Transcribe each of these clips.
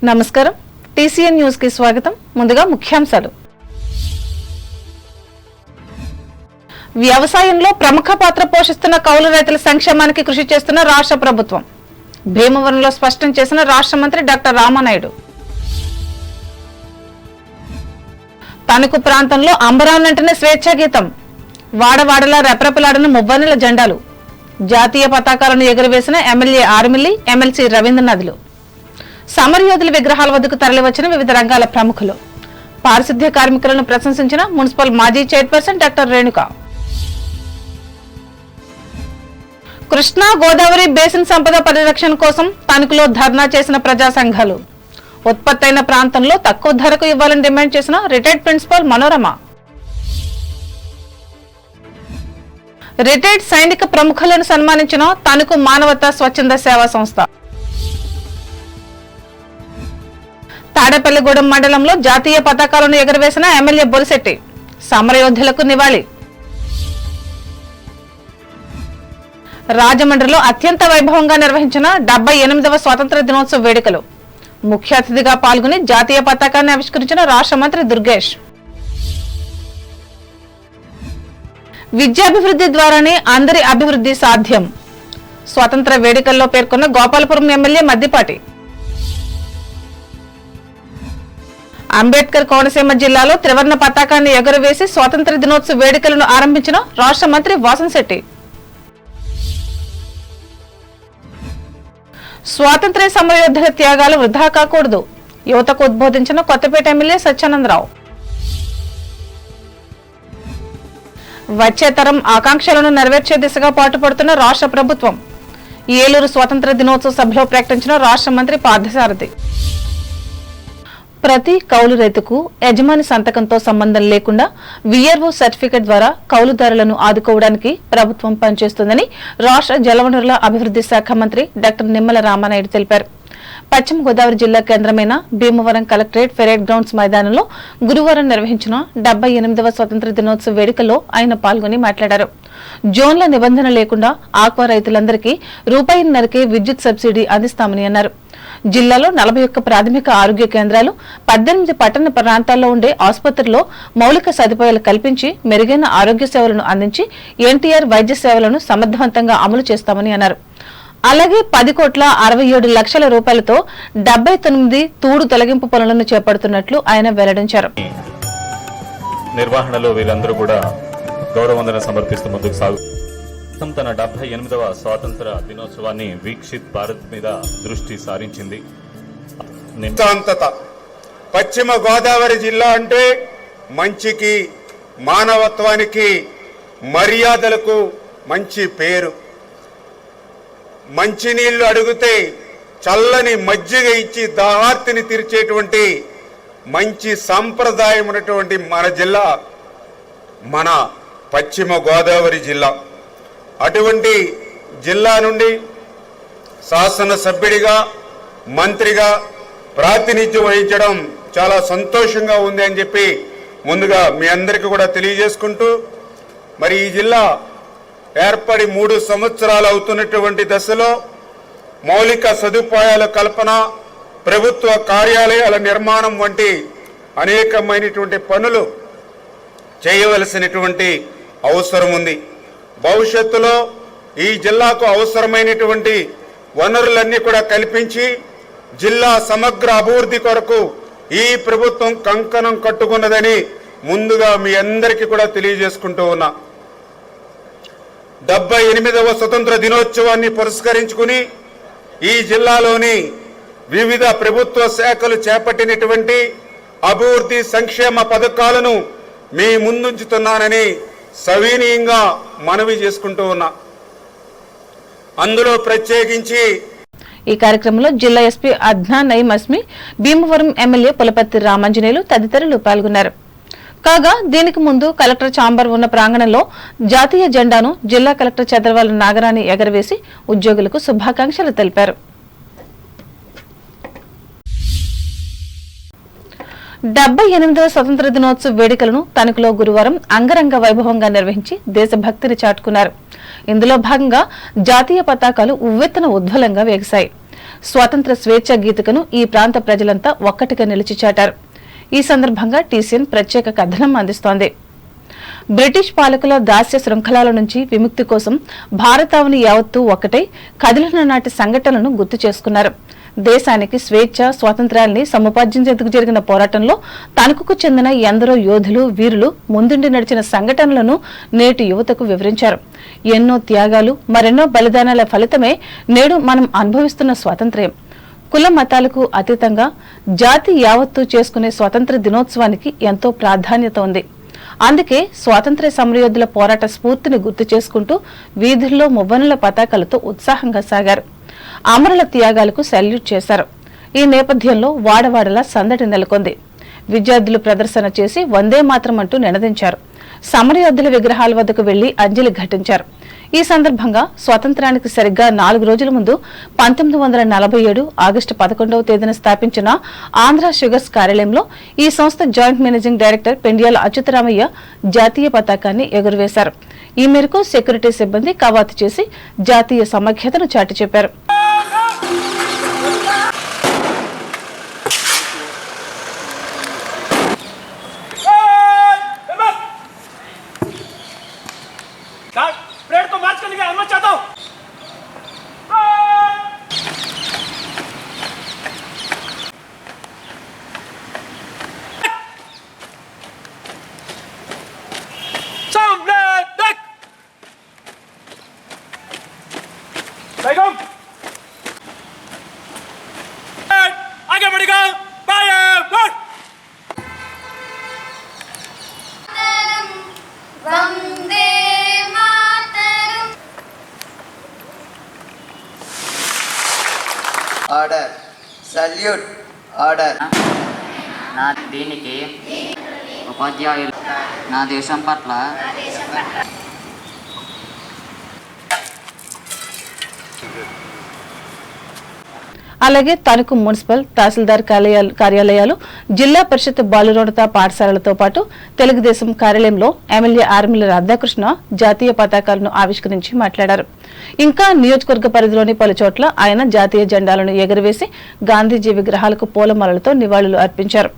నమస్కారం TCN news కి స్వాగతం. ముందుగా ముఖ్యాంశాలు. వ్యవసాయంలో ప్రముఖ పాత్ర పోషిస్తున్న కౌలు రైతుల సంక్షేమానికి కృషి చేస్తున్న రాష్ట్ర ప్రభుత్వం. భీమవరంలో స్పష్టం చేసిన రాష్ట్ర మంత్రి డాక్టర్ రామానాయుడు. తణుకు ప్రాంతంలో అంబరాన్నంటనే స్వేచ్ఛా గీతం. వాడవాడలా రెపరెపలాడిన మువ్వన్నెల జెండాలు. జాతీయ పతాకాలను ఎగురవేసిన ఎమ్మెల్యే ఆర్మిల్లి, ఎమ్మెల్సీ రవీంద్రనాథ్లు. సమరయోధుల విగ్రహాల వద్దకు తరలివచ్చిన వివిధ రంగాల ప్రముఖులు. పారిశుద్ధ్య కార్మికులను ప్రశంసించిన మున్సిపల్ మాజీ chairperson doctor Renuka. Krishna Godavari basin సంపద పరిరక్షణ కోసం తణుకులో ధర్నా చేసిన ప్రజా సంఘాలు. ఉత్పత్తైన ప్రాంతంలో తక్కువ ధరకు ఇవ్వాలని డిమాండ్ చేసిన రిటైర్డ్ ప్రిన్సిపల్ మనోరమ. రిటైర్డ్ సైనిక ప్రముఖులను సన్మానించిన తణుకు మానవతా స్వచ్ఛంద సేవా సంస్థ. తాడేపల్లిగూడెం మండలంలో జాతీయ పతాకాలను ఎగురవేసిన ఎమ్మెల్యే బొలిశెట్టి. సమరయోధులకు నివాళి. రాజమండ్రిలో అత్యంత వైభవంగా నిర్వహించిన 78వ స్వాతంత్ర దినోత్సవ వేడుకలు. ముఖ్య అతిథిగా పాల్గొని జాతీయ పతాకాన్ని ఆవిష్కరించిన రాష్ట్ర మంత్రి దుర్గేష్. విద్యాభివృద్ధి ద్వారానే అందరి అభివృద్ధి సాధ్యం. స్వాతంత్ర వేడుకల్లో పేర్కొన్న గోపాలపురం ఎమ్మెల్యే మద్దిపాటి. అంబేద్కర్ కోనసీమ జిల్లాలో త్రివర్ణ పతాకాన్ని ఎగురవేసి స్వాతంత్ర దినోత్సవ వేడుకలను ఆరంభించిన రాష్ట్ర మంత్రి వాసంశెట్టి. స్వాతంత్ర్య సమరయోధుల త్యాగాలు వృధా కాకూడదు. యువతకు ఉద్బోధించిన కొత్తపేట ఎమ్మెల్యే సత్యానందరావు. వచ్చే తరం ఆకాంక్షలను నెరవేర్చే దిశగా పాటుపడుతున్న రాష్ట్ర ప్రభుత్వం. ఏలూరు స్వాతంత్ర దినోత్సవ సభలో ప్రకటించిన రాష్ట్ర మంత్రి పార్థసారథి. ప్రతి కౌలు రైతుకు యజమాని సంతకంతో సంబంధం లేకుండా వీఆర్ఓ సర్టిఫికెట్ ద్వారా కౌలుదారులను ఆదుకోవడానికి ప్రభుత్వం పనిచేస్తుందని రాష్ట్ర జలవనరుల అభివృద్ధి శాఖ మంత్రి డాక్టర్ నిమ్మల రామానాయుడు తెలిపారు. పశ్చిమ గోదావరి జిల్లా కేంద్రమైన భీమవరం కలెక్టరేట్ పెరేడ్ గ్రౌండ్స్ మైదానంలో గురువారం నిర్వహించిన 78వ స్వాతంత్ర దినోత్సవ వేడుకల్లో ఆయన పాల్గొని మాట్లాడారు. జోన్ల నిబంధన లేకుండా ఆక్వా రైతులందరికీ రూపాయిన్నరకే విద్యుత్ సబ్సిడీ అందిస్తామని అన్నారు. జిల్లాలో 41 ప్రాథమిక ఆరోగ్య కేంద్రాలు, 18 పట్టణ ప్రాంతాల్లో ఉండే ఆసుపత్రుల్లో మౌలిక సదుపాయాలు కల్పించి మెరుగైన ఆరోగ్య సేవలను అందించి ఎన్టీఆర్ వైద్య సేవలను సమర్థవంతంగా అమలు చేస్తామని అన్నారు. అలాగే 10,67,00,000 రూపాయలతో 79 తూడు తొలగింపు పనులను చేపడుతున్నట్లు ఆయన వెల్లడించారు. నిర్వహణలో వీరందరూ కూడా గౌరవవందన సమర్పిస్తూ ముందుకు సాగు తన 78వ స్వాతంత్ర దినోత్సవాన్ని వీక్షిత్ భారత్ మీద దృష్టి సారించింది. పశ్చిమ గోదావరి జిల్లా అంటే మంచికి, మానవత్వానికి, మర్యాదలకు మంచి పేరు. మంచినీళ్లు అడిగితే చల్లని మజ్జిగ ఇచ్చి దాహార్తిని తీర్చేటువంటి మంచి సంప్రదాయం ఉన్నటువంటి మన జిల్లా మన పశ్చిమ గోదావరి జిల్లా. అటువంటి జిల్లా నుండి శాసనసభ్యుడిగా, మంత్రిగా ప్రాతినిధ్యం వహించడం చాలా సంతోషంగా ఉంది అని చెప్పి ముందుగా మీ అందరికీ కూడా తెలియజేసుకుంటూ, మరి ఈ జిల్లా ఏర్పడి 3 సంవత్సరాలు అవుతున్నటువంటి దశలో మౌలిక సదుపాయాల కల్పన, ప్రభుత్వ కార్యాలయాల నిర్మాణం వంటి అనేకమైనటువంటి పనులు చేయవలసినటువంటి అవసరం ఉంది. భవిష్యత్తులో ఈ జిల్లాకు అవసరమైనటువంటి వనరులన్నీ కూడా కల్పించి జిల్లా సమగ్ర అభివృద్ధి కొరకు ఈ ప్రభుత్వం కంకణం కట్టుకున్నదని ముందుగా మీ అందరికీ కూడా తెలియజేసుకుంటూ ఉన్నా. 78వ స్వతంత్ర దినోత్సవాన్ని పురస్కరించుకుని ఈ జిల్లాలోని వివిధ ప్రభుత్వ శాఖలు చేపట్టినటువంటి అభివృద్ధి సంక్షేమ పథకాలను మీ ముందుంచుతున్నానని సవినీయంగా మనవి చేసుకుంటూ ఉన్నా. అందులో ప్రత్యేకించి ఈ కార్యక్రమంలో జిల్లా ఎస్పీ అద్నాన్ నయీం అస్మి, భీమవరం ఎమ్మెల్యే పులపర్తి రామాంజనేయులు తదితరులు పాల్గొన్నారు. కాగా దీనికి ముందు కలెక్టర్ ఛాంబర్ ఉన్న ప్రాంగణంలో జాతీయ జెండాను జిల్లా కలెక్టర్ చంద్రవాల నాగరాణి ఎగరవేసి ఉద్యోగులకు శుభాకాంక్షలు తెలిపారు. 78వ స్వతంత్ర దినోత్సవ వేడుకలను తణుకులో గురువారం అంగరంగ వైభవంగా నిర్వహించి దేశభక్తిని చాటుకున్నారు. ఇందులో భాగంగా జాతీయ పతాకాలు ఉవ్వెత్తున ఉజ్వలంగా వేగసాయి. స్వాతంత్ర స్వేచ్ఛా గీతికను ఈ ప్రాంత ప్రజలంతా ఒక్కటిగా నిలిచి చాటారు. ఈ సందర్భంగా టీసీఎన్ ప్రత్యేక కథనం అందిస్తోంది. బ్రిటిష్ పాలకుల దాస్య శృంఖలాల నుంచి విముక్తి కోసం భారతావని యావత్తూ ఒక్కటై కదిలిన నాటి సంఘటనలను గుర్తు చేసుకున్నారు. దేశానికి స్వేచ్ఛ స్వాతంత్ర్యాల్ని సముపార్జించేందుకు జరిగిన పోరాటంలో తణుకుకు చెందిన ఎందరో యోధులు వీరులు ముందుండి నడిచిన సంఘటనలను నేటి యువతకు వివరించారు. ఎన్నో త్యాగాలు మరెన్నో బలిదానాల ఫలితమే నేడు మనం అనుభవిస్తున్న స్వాతంత్ర్యం. కుల మతాలకు అతీతంగా జాతి యావత్తూ చేసుకునే స్వాతంత్ర దినోత్సవానికి ఎంతో ప్రాధాన్యత ఉంది. అందుకే స్వాతంత్ర్య సమరయోధుల పోరాట స్ఫూర్తిని గుర్తు చేసుకుంటూ వీధుల్లో మువ్వనుల పతాకాలతో ఉత్సాహంగా సాగారు. అమరుల త్యాగాలకు సెల్యూట్ చేశారు. ఈ నేపథ్యంలో వాడవాడలా సందడి నెలకొంది. విద్యార్థులు ప్రదర్శన చేసి వందే మాతరం అంటూ నినదించారు. సమరయోధుల విగ్రహాల వద్దకు వెళ్లి అంజలి ఘటించారు. ఈ సందర్భంగా స్వాతంత్ర్యానికి సరిగ్గా 4 రోజుల ముందు 1947 ఆగస్టు 11వ తేదీన స్థాపించిన ఆంధ్ర షుగర్స్ కార్యాలయంలో ఈ సంస్థ joint managing director Pendyala Achyutaramaiah జాతీయ పతాకాన్ని ఎగురవేశారు. ఈ మేరకు సెక్యూరిటీ సిబ్బంది కవాతు చేసి జాతీయ సమైక్యతను చాటి చెప్పారు. आगे बढ़ेगा Vande Mataram. Order salute order. నా దీనికి ఉపాధ్యాయులు నా దేశం పట్ల అలాగే తణుకు మున్సిపల్ తహసీల్దార్ కార్యాలయాలు జిల్లా పరిషత్ బాలురోన్నత పాఠశాలలతో పాటు తెలుగుదేశం కార్యాలయంలో ఎమ్మెల్యే ఆర్మిల రాధాకృష్ణ జాతీయ పతాకాలను ఆవిష్కరించి మాట్లాడారు. ఇంకా నియోజకవర్గ పరిధిలోని పలు చోట్ల ఆయన జాతీయ జెండాలను ఎగురవేసి గాంధీజీ విగ్రహాలకు పూలమాలలతో నివాళులు అర్పించారు.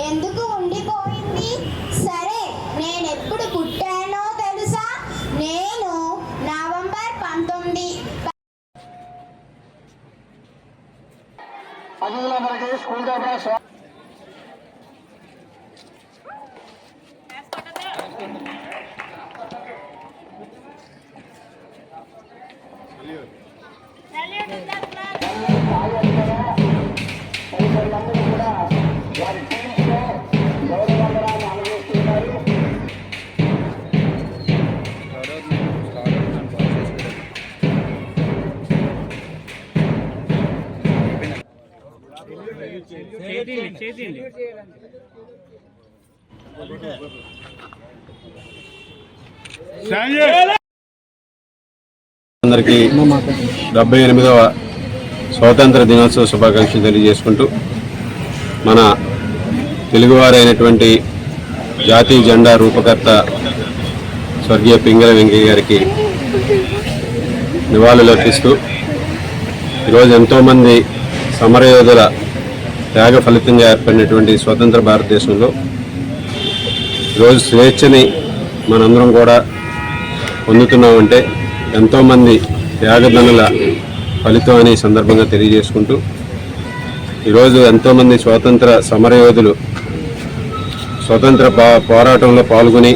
ఎందుకు ఉండిపోయింది? సరే, నేను ఎప్పుడు పుట్టానో తెలుసా? నేను నవంబర్ 19. అందరికీ 78వ స్వాతంత్ర దినోత్సవ శుభాకాంక్షలు తెలియజేసుకుంటూ మన తెలుగువారైనటువంటి జాతీయ జెండా రూపకర్త స్వర్గీయ పింగళి వెంకయ్య గారికి నివాళులు అర్పిస్తూ ఈరోజు ఎంతోమంది సమరయోధుల త్యాగ ఫలితంగా ఏర్పడినటువంటి స్వతంత్ర భారతదేశంలో ఈరోజు స్వేచ్ఛని మనందరం కూడా పొందుతున్నామంటే ఎంతోమంది త్యాగదనుల ఫలితం అనే సందర్భంగా తెలియజేసుకుంటూ ఈరోజు ఎంతోమంది స్వాతంత్ర సమరయోధులు స్వతంత్ర పోరాటంలో పాల్గొని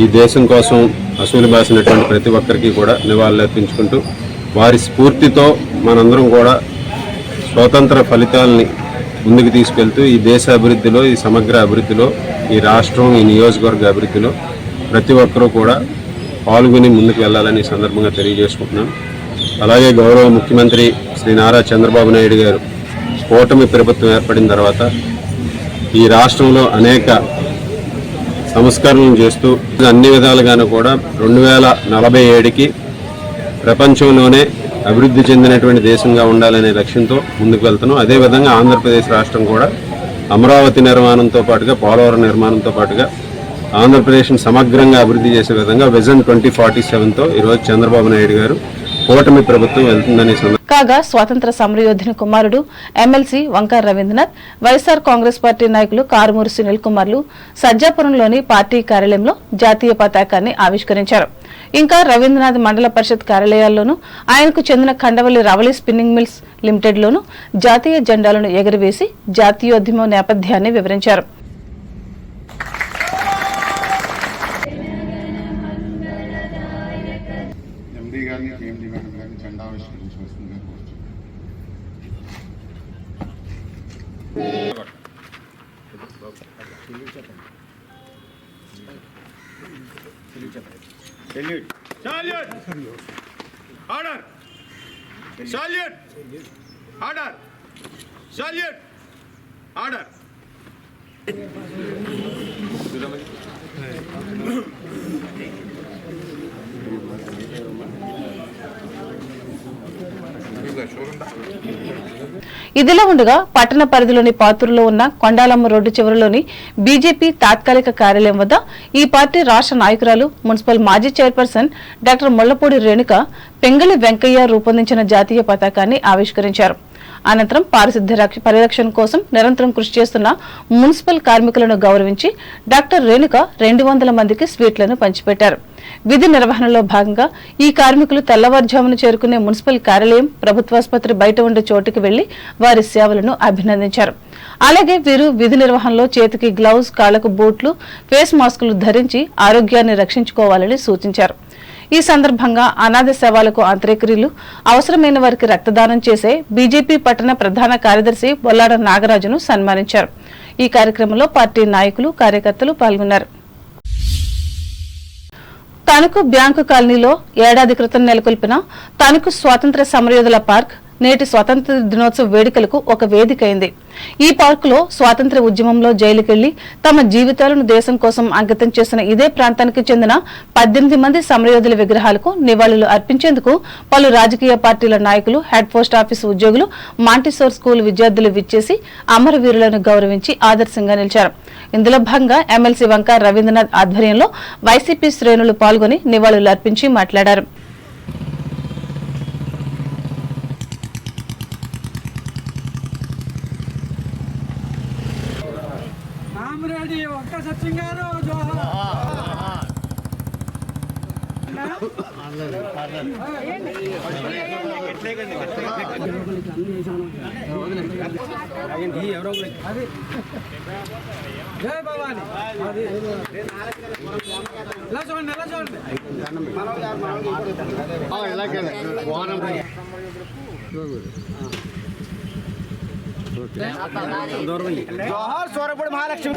ఈ దేశం కోసం అసూలు బాసినటువంటి ప్రతి ఒక్కరికి కూడా నివాళులు అర్పించుకుంటూ వారి స్ఫూర్తితో మనందరం కూడా స్వాతంత్ర ఫలితాలని ముందుకు తీసుకెళ్తూ ఈ దేశ అభివృద్ధిలో, ఈ సమగ్ర అభివృద్ధిలో, ఈ రాష్ట్రం, ఈ నియోజకవర్గ అభివృద్ధిలో ప్రతి ఒక్కరూ కూడా పాల్గొని ముందుకు వెళ్ళాలని సందర్భంగా తెలియజేసుకుంటున్నాను. అలాగే గౌరవ ముఖ్యమంత్రి శ్రీ నారా చంద్రబాబు నాయుడు గారు కూటమి ప్రభుత్వం ఏర్పడిన తర్వాత ఈ రాష్ట్రంలో అనేక సంస్కరణలు చేస్తూ అన్ని విధాలుగాను కూడా 2047కి ప్రపంచంలోనే అభివృద్ధి చెందినటువంటి దేశంగా ఉండాలనే లక్ష్యంతో ముందుకు వెళ్తున్నాం. అదేవిధంగా ఆంధ్రప్రదేశ్ రాష్ట్రం కూడా అమరావతి నిర్మాణంతో పాటుగా పోలవరం నిర్మాణంతో పాటుగా ఆంధ్రప్రదేశ్ను సమగ్రంగా అభివృద్ధి చేసే విధంగా విజన్ 2047తో ఈరోజు చంద్రబాబు నాయుడు గారు కూటమి ప్రభుత్వం వెళ్తుందనే కాగా స్వాతంత్ర సమరయోధుని కుమారుడు ఎమ్మెల్సీ వంకార రవీంద్రనాథ్, వైఎస్ఆర్ కాంగ్రెస్ పార్టీ నాయకులు కారుమూరి సునీల్ కుమార్లు సజ్జాపురంలోని పార్టీ కార్యాలయంలో జాతీయ పతాకాన్ని ఆవిష్కరించారు. ఇంకా రవీంద్రనాథ్ మండల పరిషత్ కార్యాలయాల్లోనూ ఆయనకు చెందిన ఖండవల్లి రవళి స్పిన్నింగ్ మిల్స్ లిమిటెడ్లోనూ జాతీయ జెండాలను ఎగురవేసి జాతీయోద్యమం నేపథ్యాన్ని వివరించారు. ఇదిలా ఉండగా పట్టణ పరిధిలోని పాతూరులో ఉన్న కొండాలమ్మ రోడ్డు చివరిలోని బీజేపీ తాత్కాలిక కార్యాలయం వద్ద ఈ పార్టీ రాష్ట్ర నాయకురాలు మున్సిపల్ మాజీ చైర్పర్సన్ డాక్టర్ ముళ్లపూడి రేణుక పెంగళి వెంకయ్య రూపొందించిన జాతీయ పతాకాన్ని ఆవిష్కరించారు. అనంతరం పారిశుద్ధ్య పరిరక్షణ కోసం నిరంతరం కృషి చేస్తున్న మున్సిపల్ కార్మికులను గౌరవించి డాక్టర్ రేణుక 200 మందికి స్వీట్లను పంచిపెట్టారు. విధి నిర్వహణలో భాగంగా ఈ కార్మికులు తెల్లవారుజామున చేరుకునే మున్సిపల్ కార్యాలయం, ప్రభుత్వాసుపత్రి బయట ఉండే చోటుకు వెళ్లి వారి సేవలను అభినందించారు. అలాగే వీరు విధి నిర్వహణలో చేతికి గ్లౌజ్, కాళ్లకు బూట్లు, ఫేస్ మాస్కులు ధరించి ఆరోగ్యాన్ని రక్షించుకోవాలని సూచించారు. ఈ సందర్భంగా అనాథ శవాలకు అంత్యక్రియలు, అవసరమైన వారికి రక్తదానం చేసే బీజేపీ పట్టణ ప్రధాన కార్యదర్శి బొల్లాడ నాగరాజును సన్మానించారు. ఈ కార్యక్రమంలో పార్టీ నాయకులు, కార్యకర్తలు పాల్గొన్నారు. తణుకు బ్యాంకు కాలనీలో ఏడాది క్రితం నెలకొల్పిన తణుకు స్వాతంత్ర సమరయోధుల పార్క్ నేటి స్వాతంత్ర దినోత్సవ వేడుకలకు ఒక వేదిక అయింది. ఈ పార్కులో స్వాతంత్ర ఉద్యమంలో జైలుకెళ్లి తమ జీవితాలను దేశం కోసం అంకితం చేసిన ఇదే ప్రాంతానికి చెందిన 18 మంది సమరయోధుల విగ్రహాలకు నివాళులు అర్పించేందుకు పలు రాజకీయ పార్టీల నాయకులు, హెడ్ పోస్ట్ ఆఫీసు ఉద్యోగులు, మాంటిసోర్ స్కూల్ విద్యార్థులు విచ్చేసి అమరవీరులను గౌరవించి ఆదర్శంగా నిలిచారు. ఇందులో భాగంగా ఎమ్మెల్సీ వంకార రవీంద్రనాథ్ ఆధ్వర్యంలో వైసీపీ శ్రేణులు పాల్గొని నివాళులు అర్పించి మాట్లాడారు. జోహార్ సోరపూడి మహాలక్ష్మి.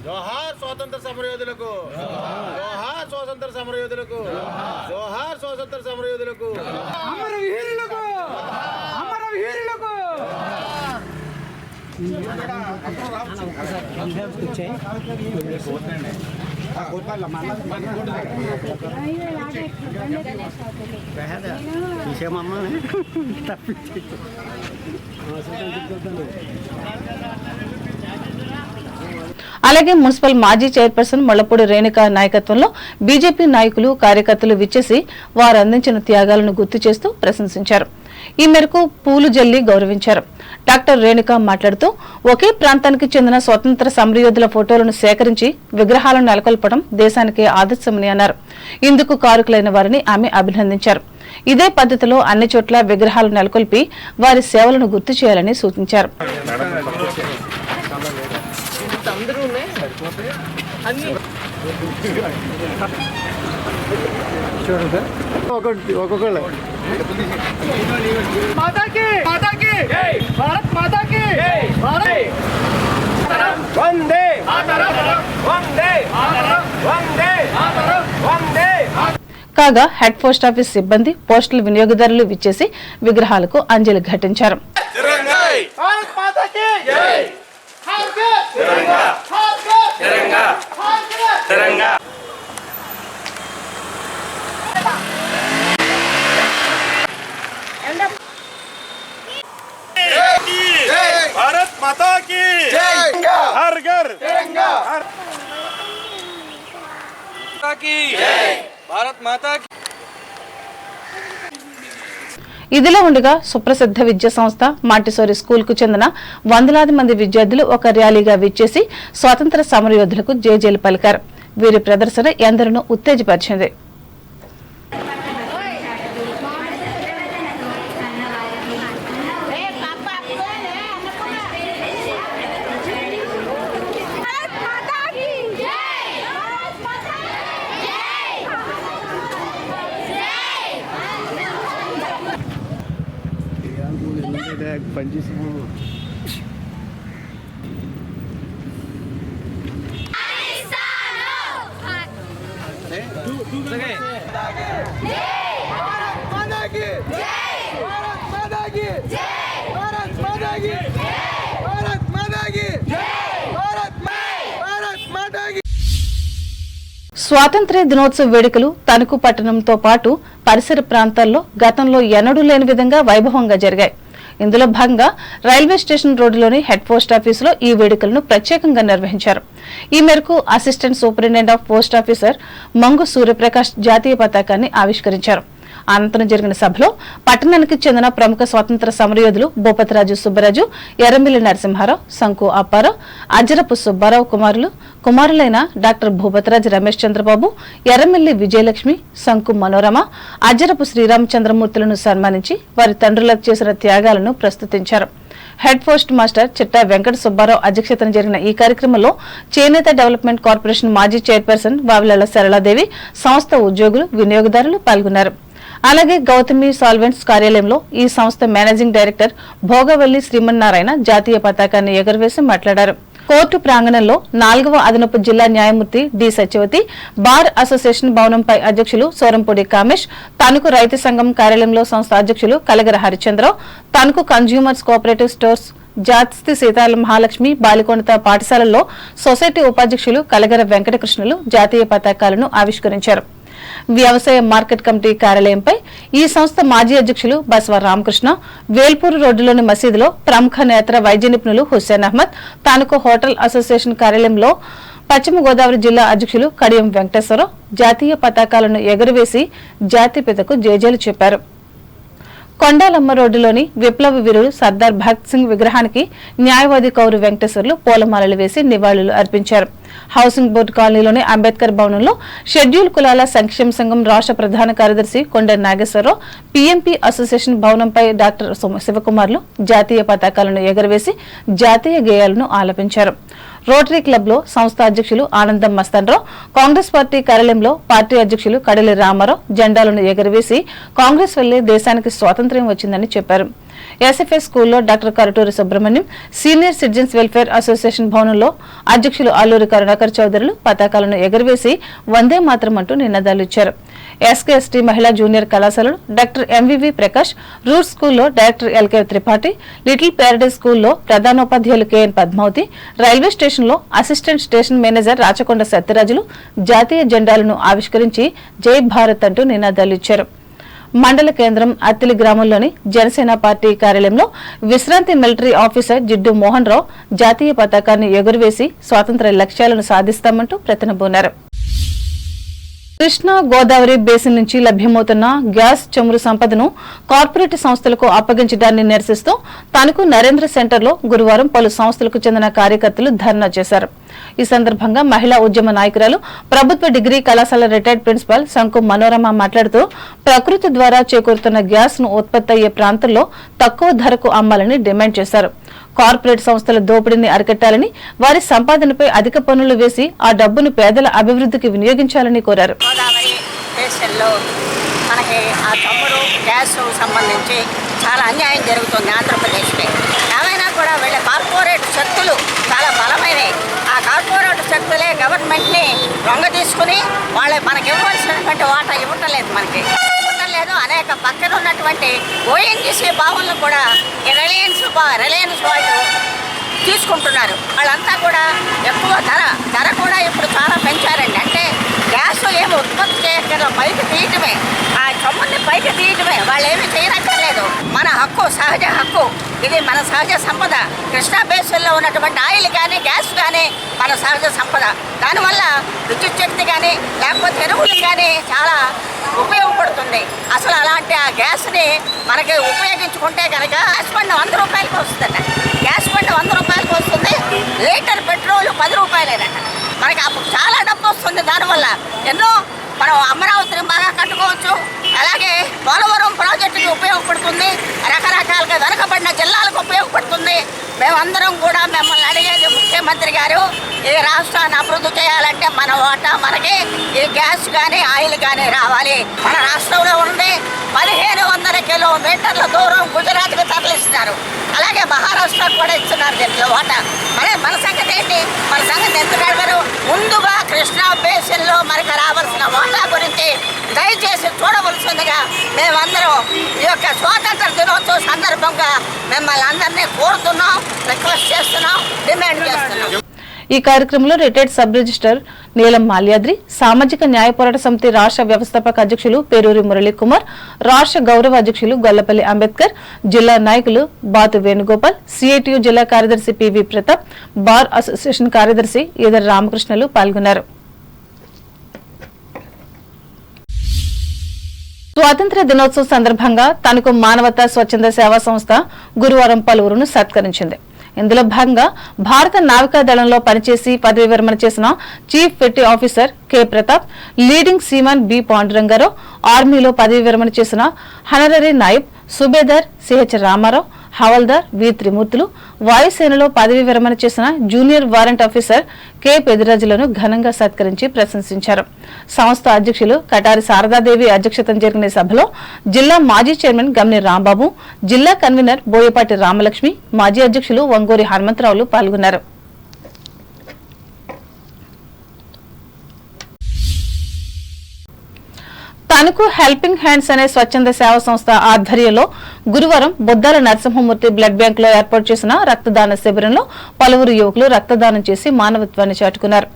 జోహార్ స్వాతంత్ర సమరయోధులకు, జోహార్ స్వాతంత్ర సమరయోధులకు, జోహార్ స్వాతంత్ర సమరయోధులకు, అమరవీరులకు, అమరవీరులకు. అలాగే మున్సిపల్ మాజీ చైర్పర్సన్ ముళ్లపూడి రేణుక నాయకత్వంలో బీజేపీ నాయకులు, కార్యకర్తలు విచ్చేసి వారు అందించిన త్యాగాలను గుర్తు చేస్తూ ప్రశంసించారు. ఈ మేరకు పూలు జల్లి గౌరవించారు. డాక్టర్ రేణుక మాట్లాడుతూ ఒకే ప్రాంతానికి చెందిన స్వతంత్ర సమరయోధుల ఫోటోలను సేకరించి విగ్రహాలను నెలకొల్పడం దేశానికి ఆదర్శమని అన్నారు. ఇందుకు కారకులైన వారిని ఆమె అభినందించారు. ఇదే పద్ధతిలో అన్ని చోట్ల విగ్రహాలు నెలకొల్పి వారి సేవలను గుర్తు చేయాలని సూచించారు. కాగా హెడ్ పోస్ట్ ఆఫీస్ సిబ్బంది, పోస్టల్ వినియోగదారులు విచ్చేసి విగ్రహాలకు అంజలి ఘటించారు. भारत माता की जय। हर घर तिरंगा, हर घर तिरंगा, हर घर तिरंगा। भारत माता की जय। हर घर तिरंगा, हर माता की जय। भारत माता की। ఇదిలా ఉండగా సుప్రసిద్ధ విద్యా సంస్థ మాంటిసోరీ స్కూల్ కు చెందిన వందలాది మంది విద్యార్థులు ఒక ర్యాలీగా విచ్చేసి స్వాతంత్ర సమరయోధులకు జేజేలు పలికారు. వీరి ప్రదర్శన ఎందరినో ఉత్తేజపరిచింది. స్వాతంత్ర్య దినోత్సవ వేడుకలు తణుకు పట్టణంతో పాటు పరిసర ప్రాంతాల్లో గతంలో ఎన్నడూ లేని విధంగా వైభవంగా జరిగాయి. ఇందులో భాగంగా రైల్వే స్టేషన్ రోడ్డులోని హెడ్ పోస్ట్ ఆఫీసులో ఈ వేడుకలను ప్రత్యేకంగా నిర్వహించారు. ఈ మేరకు assistant superintendent of post officer Mangu Suryaprakash జాతీయ పతాకాన్ని ఆవిష్కరించారు. అనంతరం జరిగిన సభలో పట్టణానికి చెందిన ప్రముఖ స్వాతంత్ర సమరయోధులు భూపతిరాజు సుబ్బరాజు, ఎర్రమిల్లి నరసింహారావు, సంకు అప్పారావు, అజ్జరపు సుబ్బారావు కుమారులైన డాక్టర్ భూపతిరాజు రమేష్ చంద్రబాబు, ఎర్రమిల్లి విజయలక్ష్మి, సంకు మనోరమ, అజ్జరపు శ్రీరామచంద్రమూర్తులను సన్మానించి వారి తండ్రులకు చేసిన త్యాగాలను ప్రస్తుతించారు. హెడ్ పోస్ట్ మాస్టర్ చిట్టా వెంకట సుబ్బారావు అధ్యక్షతన జరిగిన ఈ కార్యక్రమంలో చేనేత డెవలప్మెంట్ కార్పొరేషన్ మాజీ చైర్పర్సన్ వావిలాల సరళాదేవి, సంస్థ ఉద్యోగులు, వినియోగదారులు పాల్గొన్నారు. అలాగే గౌతమి సాల్వెంట్స్ కార్యాలయంలో ఈ సంస్థ మేనేజింగ్ డైరెక్టర్ భోగవల్లి శ్రీమన్నారాయణ జాతీయ పతాకాన్ని ఎగురవేసి మాట్లాడారు. కోర్టు ప్రాంగణంలో 4వ అదనపు జిల్లా న్యాయమూర్తి డి సత్యవతి, బార్ అసోసియేషన్ భవనంపై అధ్యక్షులు సోరంపూడి కామేష్, తణుకు రైతు సంఘం కార్యాలయంలో సంస్థ అధ్యక్షులు కలగర హరిచంద్రరావు, తణుకు కన్జ్యూమర్స్ కోఆపరేటివ్ స్టోర్స్ జాస్తి సీతాల మహాలక్ష్మి బాలికొండ పాఠశాలల్లో సొసైటీ ఉపాధ్యక్షులు కలగర వెంకటకృష్ణులు జాతీయ పతాకాలను ఆవిష్కరించారు. వ్యవసాయ మార్కెట్ కమిటీ కార్యాలయంపై ఈ సంస్థ మాజీ అధ్యక్షులు బసవ రామకృష్ణ, వేల్పూరు రోడ్డులోని మసీదులో ప్రముఖ నేత్ర వైద్య నిపుణులు హుస్సేన్ అహ్మద్, తాలూకు హోటల్ అసోసియేషన్ కార్యాలయంలో పశ్చిమ గోదావరి జిల్లా అధ్యక్షులు కడియం వెంకటేశ్వరరావు జాతీయ పతాకాలను ఎగురవేసి జాతిపితకు జేజేలు చెప్పారు. కొండాలమ్మ రోడ్డులోని విప్లవ వీరుడు సర్దార్ భగత్ సింగ్ విగ్రహానికి న్యాయవాది కౌరు వెంకటేశ్వర్లు పూలమాలలు వేసి నివాళులు అర్పించారు. హౌసింగ్ బోర్డు కాలనీలోని అంబేద్కర్ భవనంలో షెడ్యూల్ కులాల సంక్షేమ సంఘం రాష్ట్ర ప్రధాన కార్యదర్శి కొండ నాగేశ్వరరావు, పీఎంపీ అసోసియేషన్ భవనంపై డాక్టర్ శివకుమార్లు జాతీయ పతాకాలను ఎగురవేసి జాతీయ గేయాలను ఆలపించారు. రోటరీ క్లబ్ లో సంస్థ అధ్యక్షులు ఆనందం మస్తాన్రావు, కాంగ్రెస్ పార్టీ కార్యాలయంలో పార్టీ అధ్యక్షులు కడలి రామారావు జెండాలను ఎగురవేసి కాంగ్రెస్ వల్లే దేశానికి స్వాతంత్ర్యం వచ్చిందని చెప్పారు. ఎస్ఎఫ్ఎస్ స్కూల్లో doctor Karaturi Subrahmanyam, senior citizens welfare association భవనంలో అధ్యక్షులు అల్లూరి కరుణాకర్ చౌదరులు పతాకాలను ఎగురవేసి వందే మాతరం అంటూ నినాదాలు ఇచ్చారు. ఎస్కే ఎస్టీ మహిళా జూనియర్ కళాశాలలో డాక్టర్ ఎంవివి ప్రకాష్, రూట్స్ స్కూల్లో director LK Tripathi, little Paradise స్కూల్లో ప్రధానోపాధ్యాయులు కెఎన్ పద్మావతి, రైల్వే స్టేషన్లో అసిస్టెంట్ స్టేషన్ మేనేజర్ రాచకొండ సత్యరాజులు జాతీయ జెండాలను ఆవిష్కరించి జై భారత్ అంటూ నినాదాలు ఇచ్చారు. మండల కేంద్రం అత్తిలి గ్రామంలోని జనసేన పార్టీ కార్యాలయంలో విశ్రాంతి మిలిటరీ ఆఫీసర్ జిడ్డు మోహన్ రావు జాతీయ పతాకాన్ని ఎగురవేసి స్వాతంత్ర్య లక్ష్యాలను సాధిస్తామంటూ ప్రతినబూనారు. కృష్ణా గోదావరి బేసిన్ నుంచి లభ్యమవుతున్న గ్యాస్ చమురు సంపదను కార్పొరేట్ సంస్థలకు అప్పగించడాన్ని నిరసిస్తూ తణుకు నరేంద్ర సెంటర్లో గురువారం పలు సంస్థలకు చెందిన కార్యకర్తలు ధర్నా చేశారు. ఈ సందర్భంగా మహిళా ఉద్యమ నాయకురాలు, ప్రభుత్వ డిగ్రీ కళాశాల రిటైర్డ్ ప్రిన్సిపాల్ సంకు మనోరమ మాట్లాడుతూ ప్రకృతి ద్వారా చేకూరుతున్న గ్యాస్ ను ఉత్పత్తి అయ్యే ప్రాంతాల్లో తక్కువ ధరకు అమ్మాలని డిమాండ్ చేశారు. కార్పొరేట్ సంస్థల దోపిడీని అరికట్టాలని, వారి సంపాదనపై అధిక పన్నులు వేసి ఆ డబ్బును పేదల అభివృద్ధికి వినియోగించాలని కోరారు. గోదావరి దేశంలో మనకి ఆ చమురు గ్యాస్ సంబంధించి చాలా అన్యాయం జరుగుతుంది ఆంధ్రప్రదేశ్కి. ఏమైనా కూడా వీళ్ళ కార్పొరేట్ శక్తులు చాలా బలమైనవి. ఆ కార్పొరేట్ శక్తులే గవర్నమెంట్ని రొంగ తీసుకుని వాళ్ళే మనకి ఇవ్వాల్సినటువంటి వాటా ఇవ్వటం లేదు. మనకి చేయటం లేదు. అనేక పక్కన ఉన్నటువంటి ఓఎన్జీసీ భవన్లు కూడా ఈ రిలయన్స్ వాళ్ళు తీసుకుంటున్నారు. వాళ్ళంతా కూడా ఎక్కువ ధర కూడా ఇప్పుడు చాలా పెంచారండి. అంటే గ్యాస్ ఏమి ఉత్పత్తి చేయక్కర్లేదు, పైకి తీయటమే, ఆ చొమ్ముని పైకి తీయటమే, వాళ్ళు ఏమి చేయనక్కర్లేదు. మన హక్కు, సహజ హక్కు, ఇది మన సహజ సంపద. కృష్ణా బేసిన్లో ఉన్నటువంటి ఆయిల్ కానీ గ్యాస్ కానీ మన సహజ సంపద. దానివల్ల విద్యుత్ శక్తి కానీ లేకపోతే ఎరువులు కానీ చాలా ఉపయోగపడుతుంది. అసలు అలాంటి ఆ గ్యాస్ని మనకి ఉపయోగించుకుంటే కనుక గ్యాస్ బండ 100 రూపాయలకి వస్తుందట. గ్యాస్ బండ 100 రూపాయలకి వస్తుంది. Litre petrol 10 రూపాయలేనట. మనకి అప్పుడు చాలా డబ్బు వస్తుంది. దానివల్ల ఎన్నో మనం అమరావతిని బాగా కట్టుకోవచ్చు. అలాగే పోలవరం ప్రాజెక్టుకి ఉపయోగపడుతుంది. రకరకాలుగా వెనకబడిన జిల్లాలకు ఉపయోగపడుతుంది. మేమందరం కూడా మిమ్మల్ని అడిగేది, ముఖ్యమంత్రి గారు, ఈ రాష్ట్రాన్ని అభివృద్ధి చేయాలంటే మన ఓటా మనకి ఈ గ్యాస్ కానీ ఆయిల్ కానీ రావాలి. మన రాష్ట్రంలో ఉంది 1500 కిలోమీటర్ల దూరం గుజరాత్కి తరలిస్తున్నారు. అలాగే మహారాష్ట్రకు కూడా ఇస్తున్నారు దీంట్లో ఓటా. మన సంగతి ఏంటి? మన సంగతి ఎందుకు అడగరు? ముందుగా కృష్ణా బేసిన్లో మనకు రావాల్సిన ఓటా గురించి దయచేసి చూడవలసిందిగా మేమందరం ఈ యొక్క స్వాతంత్ర దినోత్సవ సందర్భంగా మిమ్మల్ని అందరినీ కోరుతున్నాం, రిక్వెస్ట్ చేస్తున్నాం, డిమాండ్ చేస్తున్నాం. ఈ కార్యక్రమంలో రిటైర్డ్ సబ్ రిజిస్టర్ నీలం మాల్యాద్రి, సామాజిక న్యాయ పోరాట సమితి రాష్ట్ర వ్యవస్థాపక అధ్యక్షులు పేరూరి మురళీకుమార్, రాష్ట్ర గౌరవ అధ్యక్షులు గొల్లపల్లి అంబేద్కర్, జిల్లా నాయకులు బాతు వేణుగోపాల్, సిఐటియు జిల్లా కార్యదర్శి పివి ప్రతాప్, బార్ అసోసియేషన్ కార్యదర్శి ఈదర్ రామకృష్ణలు పాల్గొన్నారు. స్వాతంత్ర దినోత్సవం సందర్భంగా తణుకు మానవతా స్వచ్ఛంద సేవా సంస్థ గురువారం పలువురును సత్కరించింది. ఇందులో భాగంగా భారత నావికా దళంలో పనిచేసి పదవి విరమణ చేసిన chief petty officer K Pratap, leading seaman B Pandurangarao, ఆర్మీలో పదవి విరమణ చేసిన honorary Naib Subedar CH Ramarao, Havaldar V Trimurthulu, వాయుసేనలో పదవి విరమణ చేసిన జూనియర్ వారెంట్ ఆఫీసర్ కె పెదిరాజులను ఘనంగా సత్కరించి ప్రశంసించారు. సంస్థ అధ్యక్షులు కటారి శారదాదేవి అధ్యక్షతన జరిగిన సభలో జిల్లా మాజీ చైర్మన్ గమ్ని రాంబాబు, జిల్లా కన్వీనర్ బోయపాటి రామలక్ష్మి, మాజీ అధ్యక్షులు వంగూరి హనుమంతరావులు పాల్గొన్నారు. తణుకు హెల్పింగ్ హ్యాండ్స్ అనే స్వచ్ఛంద సేవా సంస్థ ఆధ్వర్యంలో గురువారం బొద్దాల నరసింహమూర్తి బ్లడ్ బ్యాంక్ లో ఏర్పాటు చేసిన రక్తదాన శిబిరంలో పలువురు యువకులు రక్తదానం చేసి మానవత్వాన్ని చాటుకున్నారు.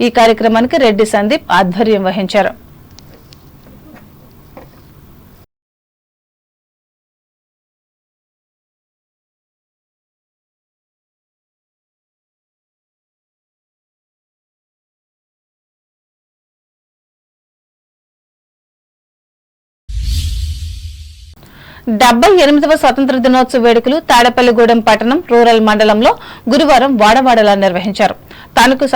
ఈ కార్యక్రమానికి రెడ్డి సందీప్ ఆధ్వర్యం వహించారు. డెబ్బై 78వ స్వతంత్ర దినోత్సవ వేడుకలు తాడేపల్లిగూడెం పట్టణం రూరల్ మండలంలో గురువారం వాడవాడలా నిర్వహించారు. తణుకు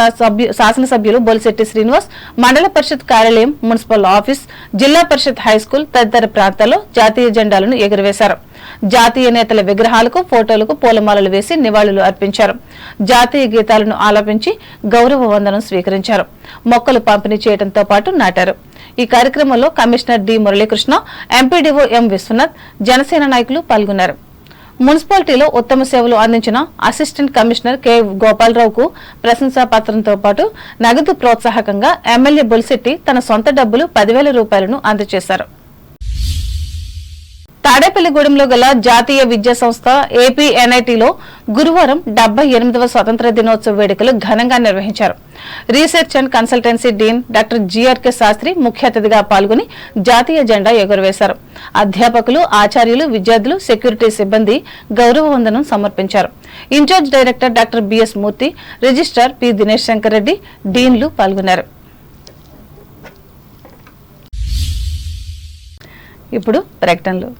శాసనసభ్యులు బొలిశెట్టి శ్రీనివాస్, మండల పరిషత్ కార్యాలయం, మున్సిపల్ ఆఫీస్, జిల్లా పరిషత్ హైస్కూల్ తదితర ప్రాంతాల్లో జాతీయ జెండాలను ఎగురవేశారు. జాతీయ నేతల విగ్రహాలకు, ఫోటోలకు పూలమాలలు వేసి నివాళులు అర్పించారు. జాతీయ గీతాలను ఆలపించి గౌరవ వందనం స్వీకరించారు. మొక్కలు పంపిణీ చేయడంతో పాటు నాటారు. ఈ కార్యక్రమంలో commissioner D Muralikrishna, MPDO M Vishwanath, Janasena నాయకులు పాల్గొన్నారు. మున్సిపాలిటీలో ఉత్తమ సేవలు అందించిన అసిస్టెంట్ కమిషనర్ కె గోపాలరావుకు ప్రశంసా పత్రంతో పాటు నగదు ప్రోత్సాహకంగా ఎమ్మెల్యే బొలిశెట్టి తన సొంత డబ్బులు 10,000 రూపాయలను అందజేశారు. తాడేపల్లిగూడెంలో గల జాతీయ విద్యా సంస్థ ఏపీఎన్ఐటీలో గురువారం 78వ స్వతంత్ర దినోత్సవ వేడుకలు ఘనంగా నిర్వహించారు. Research and consultancy dean doctor GRK Sastry ముఖ్య అతిథిగా పాల్గొని జాతీయ జెండా ఎగురవేశారు. అధ్యాపకులు, ఆచార్యులు, విద్యార్థులు, సెక్యూరిటీ సిబ్బంది గౌరవ వందనం సమర్పించారు. ఇన్ఛార్జ్ డైరెక్టర్ డాక్టర్ బిఎస్ మూర్తి, రిజిస్ట్రార్ పి దినేష్ శంకర్ రెడ్డి, డీన్లు పాల్గొన్నారు. ఇప్పుడు ప్రకటనలు.